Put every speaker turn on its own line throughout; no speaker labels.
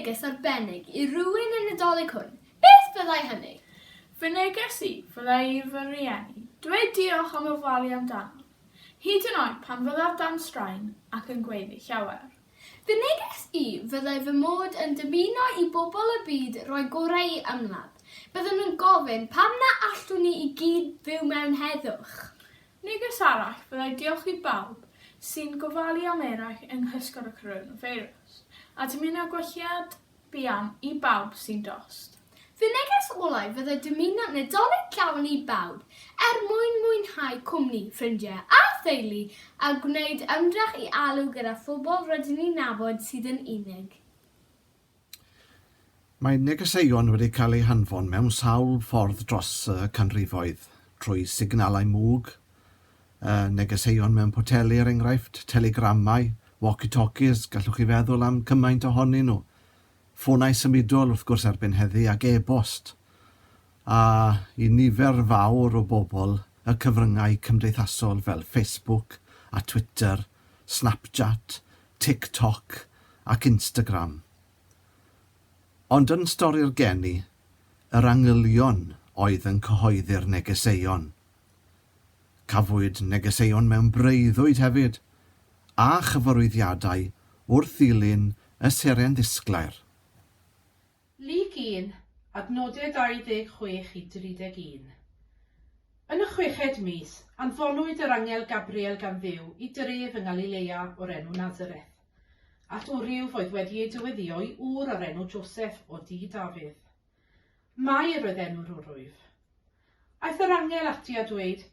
neges arbennig I rywun yn Nadolig hwn. Beth fyddai hynny?
Fy neges I fyddai I fy rieni. Dweud diolch am ofalu amdano. Hyd yn oed pan fyddaf dan straen ac yn gweiddi llawer.
Fy neges I fyddai fy mod yn dymuno I bobl y byd roi gorau I ymladd. Byddwn nhw'n gofyn pam na allwn ni I gyd fyw mewn heddwch.
Neges arall fyddai diolch I bawb sy'n gofalu am eraill yng nghysgod y coronavirus a dymuno gwelliad buan I bawb sy'n dost.
Fy neges olau fyddai dymuno Nadolig llawn I bawb mwynhau cwmni, ffrindiau a theulu a gwneud ymdrech I alw gyda phobl rydyn ni nabod sydd yn unig.
Mae negeseuon wedi cael eu hanfon mewn sawl ffordd dros canrifoedd, trwy signalau mwg, negeseuon mewn poteli enghraifft, telegramau, walkie-talkies, gallwch chi feddwl am cymaint ohonyn nhw, ffonau symudol wrth gwrs erbyn heddi ac e-bost, a I nifer fawr o bobl y cyfryngau cymdeithasol fel Facebook a Twitter, Snapchat, TikTok ac Instagram. Ond yn stori'r geni, yr angylion oedd yn cyhoeddi'r negeseuon. Cafwyd negeseuon mewn breuddwyd hefyd, a chyfarwyddiadau wrth ddilyn y seren ddisglair.
Lig 1, adnodau 26 I 31. Yn y 6ed mis, anfonwyd yr angel Gabriel gan Dduw I dref yng Galilea o'r enw Nazareth, at wrhyw oedd wedi ei dyweddio I ŵr o'r enw Joseph o dŷ Dafydd. Mair oedd enw'r wrwyf. Aeth yr angel ati a dweud,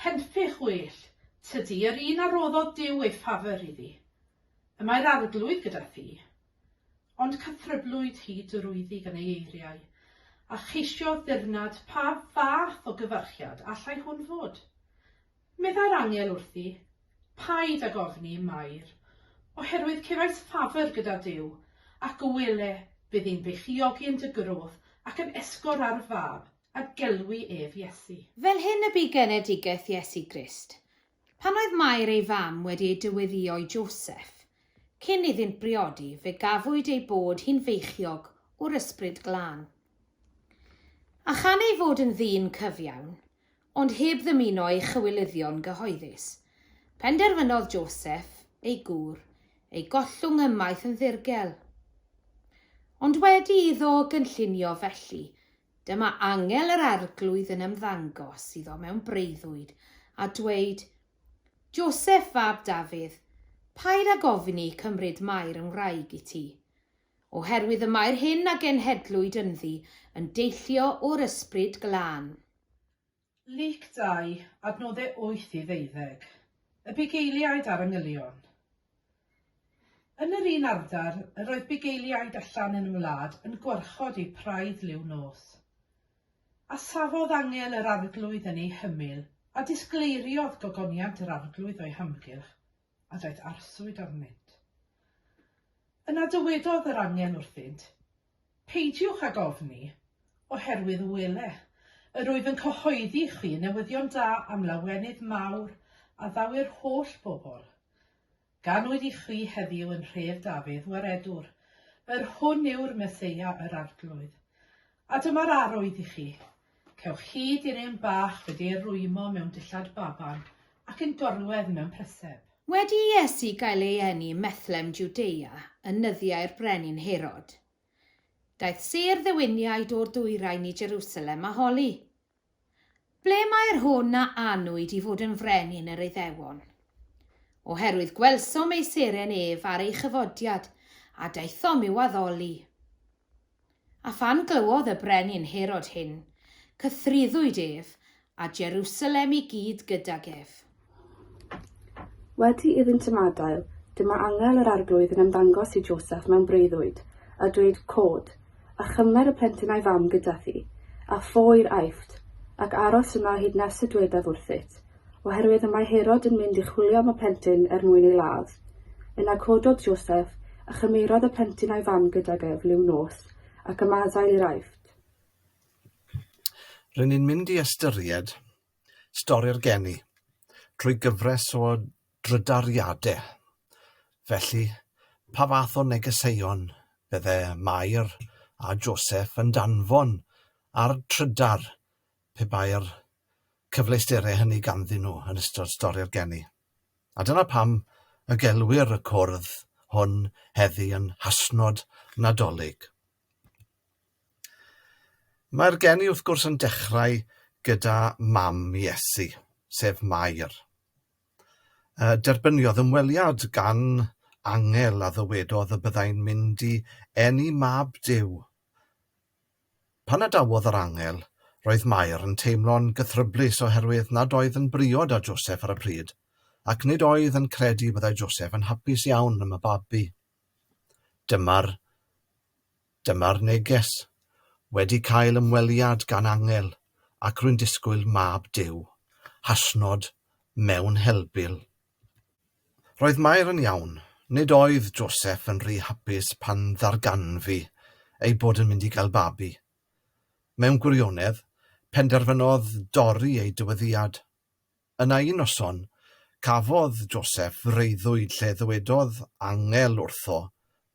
henffych well, tydi yr un a roddodd Duw ei ffafr iddi. Y mae'r arglwydd gyda thi. Ond cythryblwyd hi drwyddi gan ei eiriau, a cheisiodd ddirnad pa fath o gyfarchiad allai hwn fod. Meddai'r angel wrthi, paid ag ofni Mair, oherwydd cefais ffafr gyda Duw, ac y wele bydd hi'n beichiogi yn dy grodd ac yn esgor ar fab a gelwi ef Iesu.
Fel hyn y bu genedigaeth Iesu Grist, pan oedd Mair ei fam wedi ei dyweddio I Joseph, cyn iddynt briodi fe gafwyd ei bod hi'n feichiog o'r ysbryd glân. A chan ei fod yn ddyn cyfiawn, ond heb ddymuno ei chywilyddion gyhoeddus, penderfynodd Joseph, ei gŵr, ei gollwng ymaith yn ddirgel. Ond wedi iddo gynllunio felly, dyma angel yr arglwydd yn ymddangos iddo mewn breuddwyd a dweud, Joseph fab Dafydd, paid ag ofni cymryd Mair yn wraig I ti, oherwydd y mae'r hyn a genhedlwyd ynddi yn deillio o'r ysbryd glân.
Lig 2, adnodau 8 I 12. Y bugeiliaid ar angylion. Yn yr un ardal, yr oedd bugeiliaid allan yn y wlad yn gwarchod I praidd liw nos. A safodd angel yr arglwydd yn ei hymyl, a disgleiriodd gogoniant yr arglwydd o'i hamgylch, a daeth arswyd arnynt. Yna dywedodd yr angel wrthynt, peidiwch ag ofni, oherwydd wele, yr oedd yn cyhoeddi chi newyddion da am lawenydd mawr a ddawy'r holl bobl. Gan wedi chi heddiw yn rhef Dafydd waredwr, yr hwn yw'r Meseia yr arglwydd. A dyma'r arwydd I chi, cewch hyd i'r un bach wedi'i rwymo mewn dillad baban ac yn gorwedd mewn pryseb.
Wedi Iesu gael ei eni Methlem Jwdea yn nyddiau'r brenin Herod, daeth sêr ddewiniaid o'r dwyrain I Jerusalem a holi. Ble mae'r hwn a anwyd I fod yn frenin yr Iddewon? Oherwydd gwelsom ei seren ef ar ei chyfodiad a daethom i'w addoli. A phan glywodd y brenin Herod hyn, cythriddwyd ef a Jerusalem I gyd gydag ef.
Wedi iddynt ymadael, dyma angel yr arglwydd yn ymddangos I Joseph mewn breuddwyd, a dweud cod, a chymer y plentyn a'i fam gyda thi, a ffoi aifft, ac aros yma hyd nes y dwedaf wrthyt, oherwydd y mae Herod yn mynd I chwilio am y plentyn mwyn ei ladd. Yna cododd Joseph, a chymerodd y plentyn a'i fam gydag ef liw nos, ac ymadael i'r aifft.
Rydyn ni'n mynd I ystyried stori'r geni trwy gyfres o drydariadau. Felly, pa fath o negeseuon Bydde Mair a Joseph yn danfon ar trydar pe bai'r cyfleusterau hynny ganddyn nhw yn ystod stori'r geni. A dyna pam y gelwir y cwrdd hwn heddi yn hasnod nadolig. Mae'r geni wrth gwrs yn dechrau gyda mam Iesu, sef Mair. Derbyniodd ymweliad gan angel a ddywedodd y byddai'n mynd i eni mab Duw. Pan adawodd yr angel, roedd Mair yn teimlo'n gythryblus oherwydd nad oedd yn briod â Joseph ar y pryd, ac nid oedd yn credu byddai Joseph yn hapus iawn am y babi. Dyma'r neges, wedi cael ymweliad gan angel ac rwy'n disgwyl mab Duw, hasnod mewn helbil. Roedd Mair yn iawn, nid oedd Joseph yn rhy hapus pan ddarganfu ei bod yn mynd i gael babi. Mewn gwirionedd, penderfynodd dorri ei dyweddiad. Yna un noson, cafodd Joseph freuddwyd lle ddywedodd angel wrtho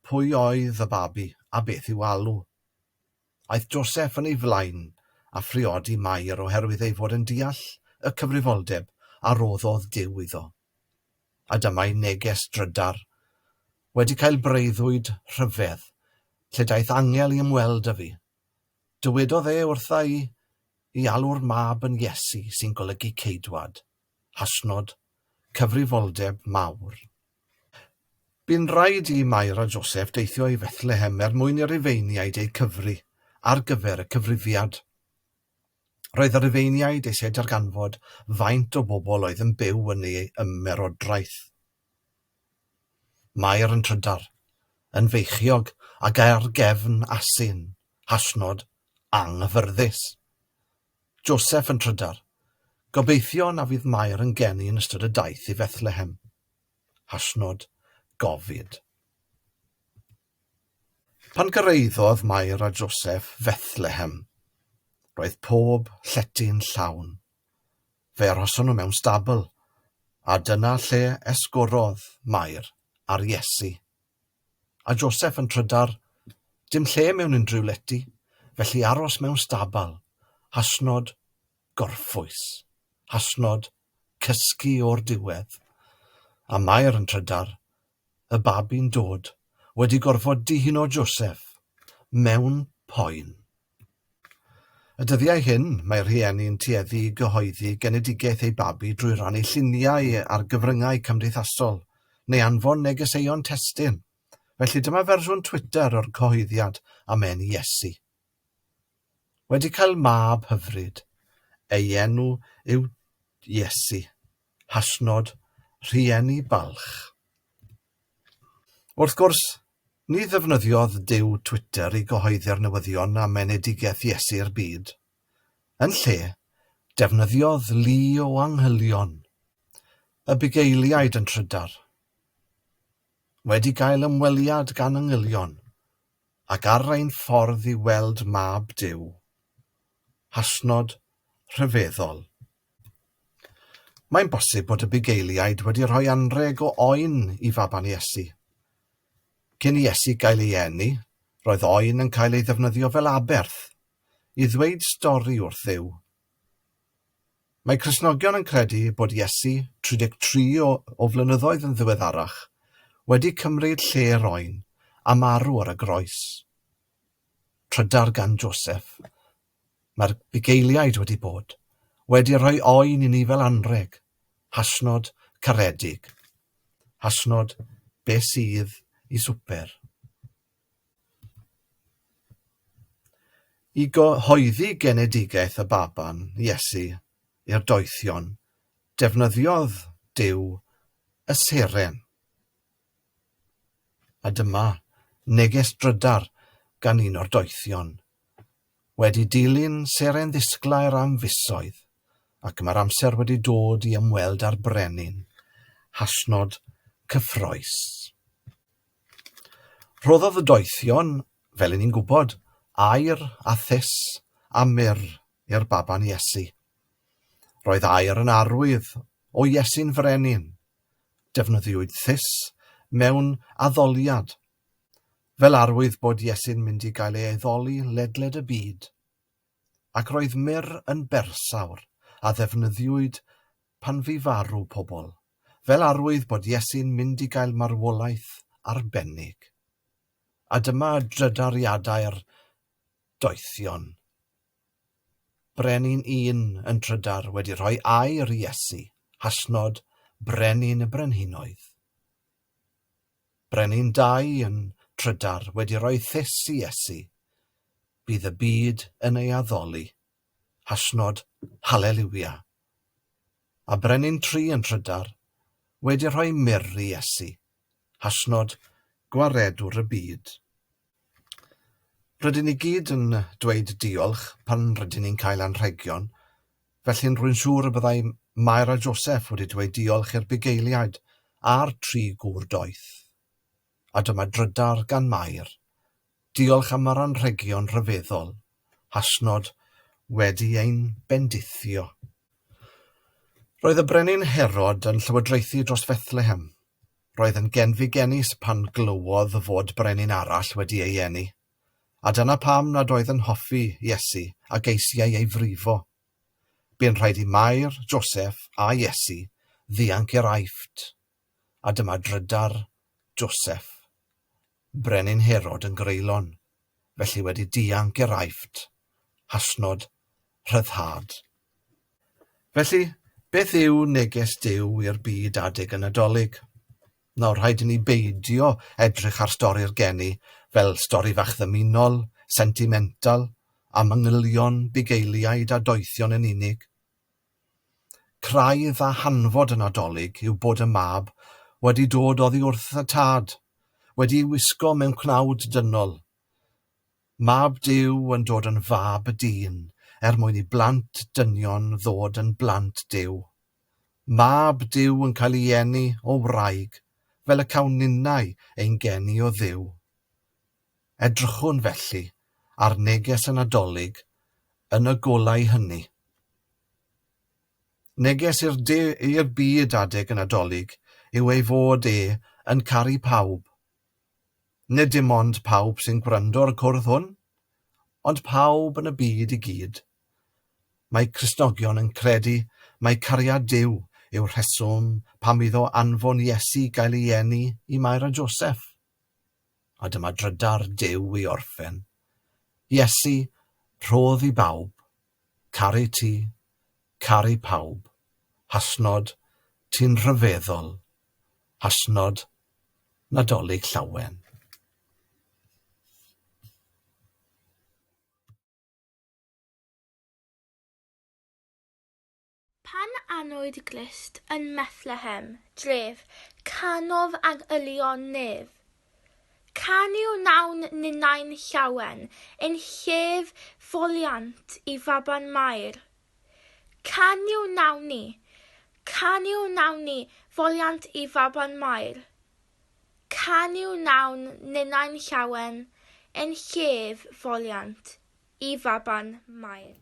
pwy oedd y babi a beth i'w alw. Aeth Joseph yn ei flaen a phriodi Mair oherwydd ei fod yn deall y cyfrifoldeb a roddodd Duw iddo. A dyma'i neges drydar, wedi cael breuddwyd rhyfedd, lle daeth angel i ymweld â fi. Dywedodd wrtha i alw'r mab yn Iesu sy'n golygu ceidwad, hasnod, cyfrifoldeb mawr. Bu'n rhaid i Mair a Joseph deithio i Bethlehem mwyn i'r Rufeiniaid eu cyfri ar gyfer y cyfrifiad. Roedd yr Rufeiniaid eisiau darganfod faint o bobl oedd yn byw yn ei ymerodraeth. Mair yn trydar, yn feichiog ac ar gefn asyn, hasnod anghyfyrddus. Joseph yn trydar, gobeithio na fydd Mair yn geni yn ystod y daith i Bethlehem, hasnod gofid. Pan gyrraeddodd Mair a Joseph Bethlehem, roedd pob llety'n llawn. Fe arhoson nhw mewn stabl, a dyna lle esgorodd Mair ar Iesu. A Joseph yn trydar, dim lle mewn unrhyw lety, felly aros mewn stabl, hasnod gorffwys, hasnod cysgu o'r diwedd. A Mair yn trydar, y babi'n dod, wedi gorfod dihuno Joseph mewn poen. Y dyddiau hyn, mae'r rhieni'n tueddu i gyhoeddi genedigaeth ei babi drwy rannu lluniau ar gyfryngau cymdeithasol, neu anfon negeseuon testun. Felly dyma fersiwn Twitter o'r cyhoeddiad am eni Iesu. Wedi cael mab hyfryd, ei enw yw Iesu, hasnod rhieni balch. Wrth gwrs, ni ddefnyddiodd Duw Twitter i gyhoeddi'r newyddion am enedigaeth Iesu'r byd. Yn lle, defnyddiodd lu o anghylion, y bugeiliaid yn trydar. Wedi cael ymweliad gan angylion, ac ar ein ffordd i weld mab Duw, hasnod rhyfeddol. Mae'n bosib bod y bugeiliaid wedi rhoi anreg o oen i faban Iesu. Cyn i Iesu gael ei eni, roedd oen yn cael ei ddefnyddio fel aberth, i ddweud stori wrth Dduw. Mae Cristnogion yn credu bod Iesu, 33 o flynyddoedd yn ddiweddarach, wedi cymryd lle'r oen a marw ar y groes. Trydar gan Joseph, mae'r bugeiliaid wedi bod, wedi rhoi oen i ni fel anreg, hasnod caredig, hasnod be sydd i swper. I gyhoeddi genedigaeth y baban Iesu i'r doethion, defnyddiodd Duw y seren. A dyma neges drydar gan un o'r doethion, wedi dilyn seren ddisglair am fusoedd, ac mae'r amser wedi dod i ymweld â'r brenin, hasnod cyffroes. Rhoddodd y doethion, fel ni'n gwybod, air a thys a myr i'r baban Iesu. Roedd air yn arwydd o Iesu'n frenin. Defnyddiwyd thys mewn addoliad. fel arwydd bod Iesu'n mynd i gael ei aeddoli ledled y byd. Ac roedd myr yn bersawr a ddefnyddiwyd pan fu farw pobl, fel arwydd bod Iesu'n mynd i gael marwolaeth arbennig. A dyma drydariadau'r doethion. Brenin 1 yn Trydar wedi rhoi air i Iesu, hasnod brenin y brenhinoedd. Brenin 2 yn Trydar wedi rhoi thys i Iesu, bydd y byd yn ei addoli, hasnod Haleluia. A brenin 3 yn Trydar wedi rhoi myr i Iesu, hasnod gwaredwr y byd. Rydyn ni gyd yn dweud diolch pan rydyn ni'n cael anrhegion, felly'n rwy'n siŵr y byddai Mair a Joseph wedi dweud diolch i'r bugeiliaid a'r 3 gŵr doeth. A dyma drydar gan Mair. Diolch am yr anrhegion rhyfeddol, hasnod wedi ein bendithio. Roedd y brenin Herod yn llywodraethu dros Bethlehem. Roedd yn genfigenus pan glywodd fod brenin arall wedi ei eni. A dyna pam nad oedd yn hoffi Iesu ac eisiau ei frifo. Bu'n rhaid i Mair, Joseph a Iesu ddianc i'r aifft. A dyma drydar Joseph. Brenin Herod yn greulon, felly wedi dianc i'r aifft, hasnod rhyddhad. Felly, beth yw neges Duw i'r byd adeg y Nadolig? Nawr rhaid i ni beidio edrych ar stori'r geni fel stori fach ddymunol, sentimental, a manylion, bugeiliaid a doethion yn unig. Craidd a hanfod y Nadolig yw bod y mab wedi dod oddi wrth y tad, wedi wisgo mewn cnawd dynol. Mab Duw yn dod yn fab y dyn, mwyn i blant dynion ddod yn blant Duw. Mab Duw yn cael ei eni o wraig, fel y cawn ninnau ein geni o Dduw. Edrychwn felly ar neges y Nadolig yn y golau hynny. Neges i'r byd adeg y Nadolig yw ei fod yn caru pawb. Nid dim ond pawb sy'n gwrando'r cwrdd hwn, ond pawb yn y byd i gyd. Mae Cristnogion yn credu mai cariad Duw yw'r rheswm pam iddo anfon Iesu gael ei eni i Mair a Joseph. A dyma drydar Duw i orffen. Iesu, rhodd i bawb, caru ti, caru pawb, hasnod ti'n rhyfeddol, hasnod Nadolig llawen.
Pan anwyd glist yn Bethlehem, dref, canodd ag ylion nef. Can yw nawn ninnau'n llawen, yn llef foliant i faban Mair. Can yw nawn ni, foliant i faban Mair. Can yw nawn ninnau'n llawen, yn llef foliant i faban Mair.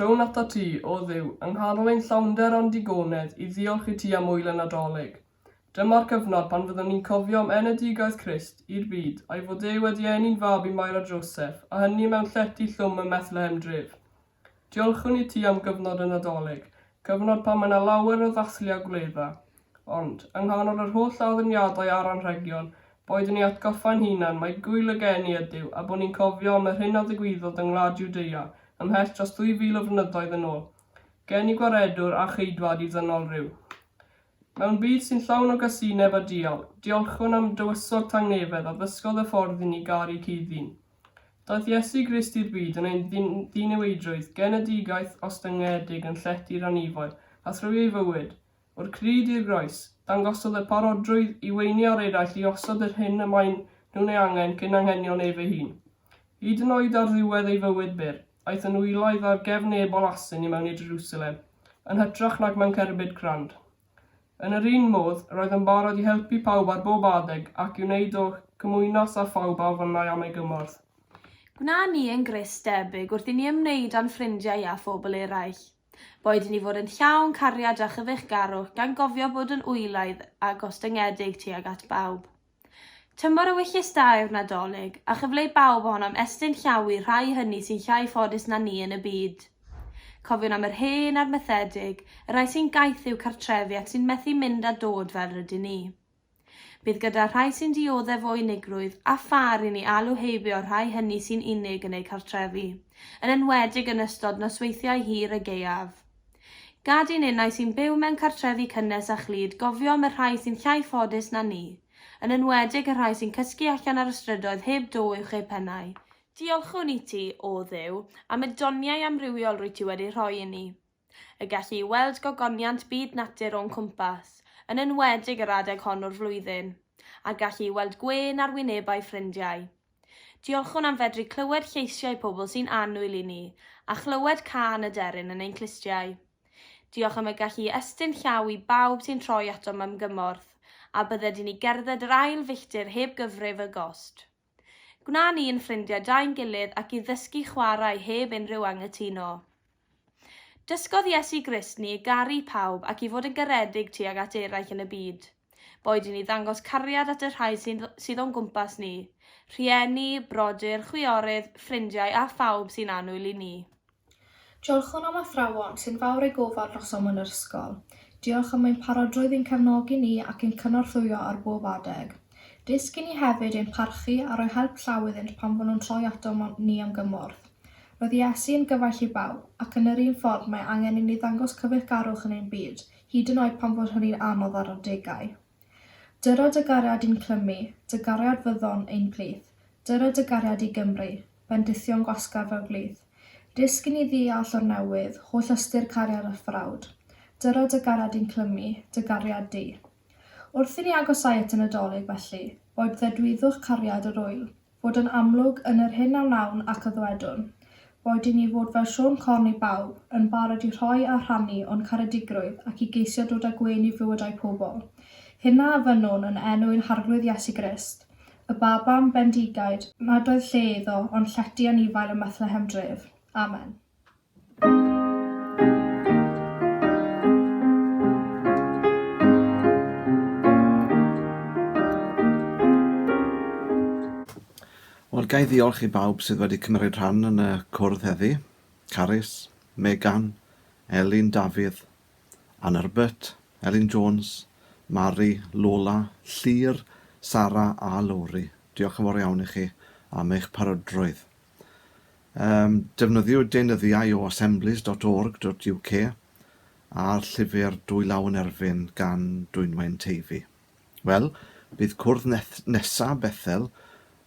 Rhown ata ti, o Dduw, yng nghanol ein llawnder o'n digonedd i ddiolch i ti am wyl y Nadolig. Dyma'r cyfnod pan fyddwn ni'n cofio am enedigaeth Crist i'r byd a'i fod e wedi enni'n fab i Mair a Joseph, a hynny mewn llety llwm y Bethlehem dref. Diolchwn i ti am gyfnod y Nadolig, cyfnod pan mae yna lawer o ddathlu a gwledda. Ond, yng nghanol yr holl addurniadau a'r anrhegion, boed ni atgoffa'n hunan mae gwyl y geni ydyw a bod ni'n cofio am yr hyn a ddigwyddodd yng Ngwlad Jwdea ymhell dros 2000 o flynyddoedd yn ôl. Geni gwaredwr a cheidwad i ddynol ryw. Mewn byd sy'n llawn o gasineb a dial, diolchwn am dywysog tangnefedd a ddysgodd y ffordd i ni garu cuddin. Daeth Iesu Grist i'r byd yn ein ddiniweidrwydd, genedigaeth ostyngedig yn llety'r anifoedd, a thrwy ei fywyd. O'r cryd i'r groes, dangosodd y parodrwydd i weini ar eraill i osod yr hyn y mae'n nhw'n ei angen cyn anghenion ef ei hun. Hyd yn oed ar ddiwedd ei fywyd byr, aeth yn wyloedd ar gefn ebol asyn i mewn i Jerusalem, yn hytrach nag mewn cerbyd crand. Yn yr un modd, roedd yn barod i helpu pawb ar bob adeg ac i wneud o cymwynos a phawb a ofynnau am ei gymorth.
Gwna ni yn Grist debyg wrth i ni ymwneud â'n ffrindiau a phobl eraill. Boed i ni fod yn llawn cariad a chyfeillgarwch gan gofio bod yn wylaidd a gostyngedig tuag at bawb. Tymor y wyllus da yw'r Nadolig a chyfleu bawb ohonom estyn llaw i rhai hynny sy'n llai ffodus na ni yn y byd. Cofiwn am yr hen a'r methedig, y rai sy'n gaeth i'w cartrefi ac sy'n methu mynd a dod fel rydyn ni. Bydd gyda rhai sy'n dioddef o unigrwydd a phar i ni alw heibio rhai hynny sy'n unig yn eu cartrefi, yn enwedig yn ystod nosweithiau hir y gaeaf. Gad i'n unau sy'n byw mewn cartrefi cynnes a chlyd gofio am y rhai sy'n llai ffodus na ni, yn enwedig y rhai sy'n cysgu allan ar y strydoedd heb do uwch eu pennau. Diolchwn i ti, o Dduw, am y doniau amrywiol rwy ti wedi rhoi i ni. Y gallu i weld gogoniant byd natur o'n cwmpas, yn enwedig yr adeg hon o'r flwyddyn, a gallu i weld gwen ar wynebau ffrindiau. Diolchwn am fedru clywed lleisiau pobl sy'n annwyl i ni, a chlywed can y deryn yn ein clistiau. Diolch am y gallu i estyn llaw i bawb sy'n troi atom am gymorth, a bydded i ni gerdded yr ail filltir heb gyfrif y gost. Gwna ni yn ffrindiau da'n gilydd ac i ddysgu chwarae heb unrhyw angytuno. Dysgodd Iesu Grist ni i garu pawb ac i fod yn garedig tuag at eraill yn y byd. Boed i ni ddangos cariad at y rhai sydd o'n gwmpas ni, rhieni, brodyr, chwiorydd, ffrindiau a phawb sy'n annwyl i ni.
Diolchwn am athrawon sy'n fawr ei gofal noson yn yr ysgol. Diolch am ein parodrwydd i'n cefnogi ni ac i'n cynorthwyo ar bob adeg. Dysgu ni hefyd ein parchu a rhoi help llaw iddynt pan fod nhw'n troi atom ni am gymorth. Roedd Iesu yn gyfaill i bawb, ac yn yr un ffordd mae angen i ni ddangos cyfeillgarwch yn ein byd, hyd yn oed pan fod hynny'n anodd ar adegau. Dyro dy gariad i'n clymu, dy gariad fyddon ein plith. Dyro dy gariad i Gymru, bendithion gwasgar fel glith. Dysgu ni ddeall o'r newydd, holl ystyr cariad a phrawd. Dyro dy gariad i'n clymu, dy gariad di. Wrth i ni agosau at y Nadolig felly, boed ddedwyddwch cariad yr wyl, fod yn amlwg yn yr hyn a wnawn ac y ddwedwn, boed i ni fod fel Sion Corn i bawb, yn barod i rhoi a rhannu o'n caredigrwydd ac i geisio dod â gwen i fywydau pobl. Hynna a fynnwn yn enwyn harglwydd Iesu Grist, y babam bendigaid nad oedd lle iddo ond llety anifail y Bethlehem dref. Amen.
Wel, gai ddiolch i bawb sydd wedi cymryd rhan yn y cwrdd heddi. Carys, Megan, Elin Dafydd, Anerbert, Elin Jones, Mari, Lola, Llyr, Sara a Lori. Diolch yn fawr iawn i chi am eich parodrwydd. Defnyddiwyd deunyddiau o assemblies.org.uk a'r llyfr Dwy Law yn Erbyn gan Dwynwen Teifi. Wel, bydd cwrdd nesaf Bethel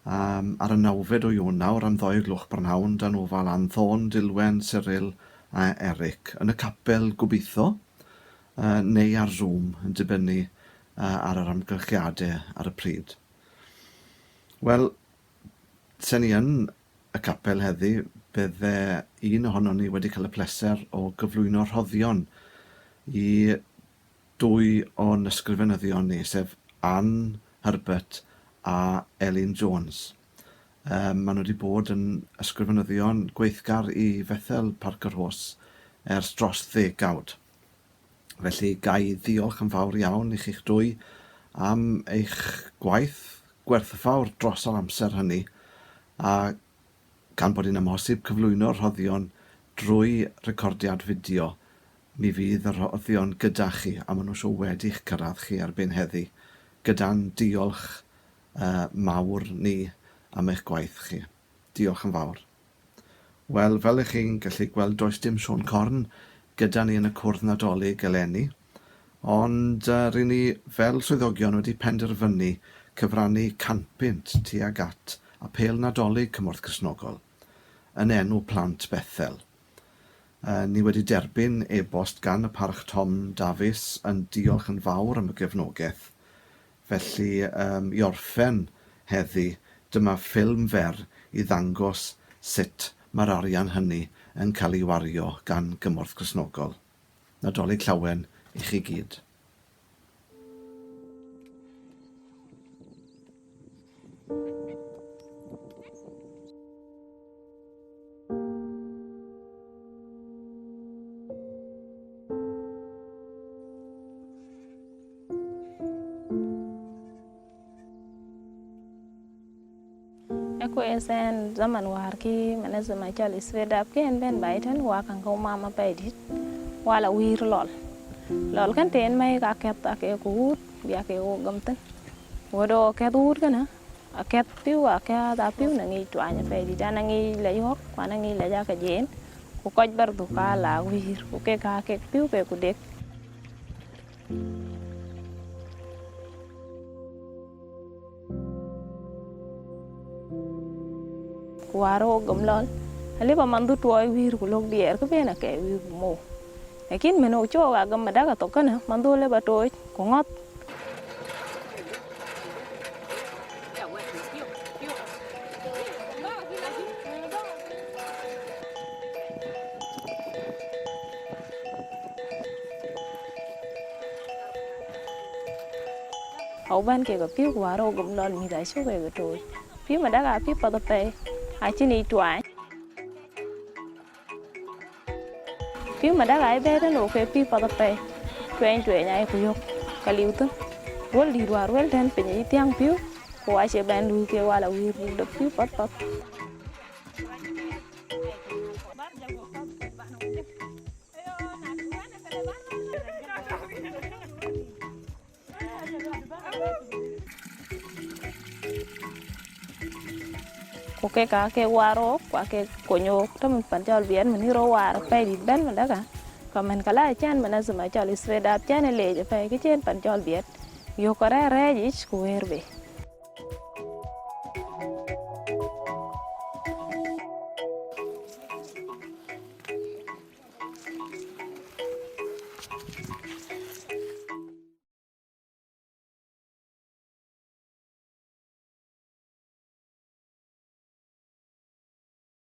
ar y 9fed o Ionawr am 2:00 prynhawn dan ofal Anthon, Dilwen, Cyril a Eric yn y capel gobeithio neu ar Zoom yn dibynnu ar yr amgylchiadau ar y pryd. Wel, sen ni yn y capel heddi, bydde un ohonon ni wedi cael y pleser o gyflwyno rhoddion i 2 o'n ysgrifennyddion ni, sef Anne, Herbert a Elin Jones. Maen nhw wedi bod yn ysgrifennyddion gweithgar i Bethel Parc-y-rhos ers dros 10 Felly, gai ddiolch yn fawr iawn i chi'ch dwy am eich gwaith gwerthfawr dros yr amser hynny, a gan bod hi'n amhosib cyflwyno'r rhoddion drwy recordiad fideo, mi fydd y rhoddion gyda chi, a maen nhw siŵr wedi'ch cyrraedd chi erbyn heddi, gyda'n diolch mawr ni am eich gwaith chi. Diolch yn fawr. Wel, fel ych chi'n gallu gweld, does dim sôn corn gyda ni yn y Cwrdd Nadolig eleni, ond rydyn ni fel swyddogion wedi penderfynu cyfrannu canpynt tuag at Apêl Nadolig Cymorth Cristnogol yn enw Blant Bethel. Ni wedi derbyn e-bost gan y parch Tom Davies yn diolch yn fawr am y gefnogaeth. Felly, i orffen heddi, dyma ffilm fer i ddangos sut mae'r arian hynny yn cael ei wario gan Gymorth Cristnogol. Nadolig llawen i chi gyd.
Sen zaman war ki mana zama chali svedap ken ben baitan wa kan ko mama paidit wala wir lol kan ten mai ka ket ake ku ya ke o gamten wodo ke tur kana aket piu aka da piu na ngi tuanya paidit na ngi le yok wa na ngi le ja ka jen ku koj bar du ka la wir ku ke ka ke piu ke ku dek waro gomlol ali pa mandu tuoi wir kulok dier ke bena ke wir mo lakin meno cho ga gam daga to kana mandu le ba toy ko ngot au ban ke ga piu waro gomlol mi dai so ke toy piu ma daga piu pa to pe Achini tuai. Piu mà đã gái bé đó nổ cái piu pa tape. Tuai nhai kuyok kaliu tu. Wal di luar wel dan penyi tiang piu. Ko ai se ban lu ke wala wir de piu pat. Oke ka ke waro kwa ke konyo tamen panjal bien meni ro waro pe di ben madaga kamen kala chan mana zuma chal svedap chan le pe ke chen panjal biet yo kare rejich ku werbe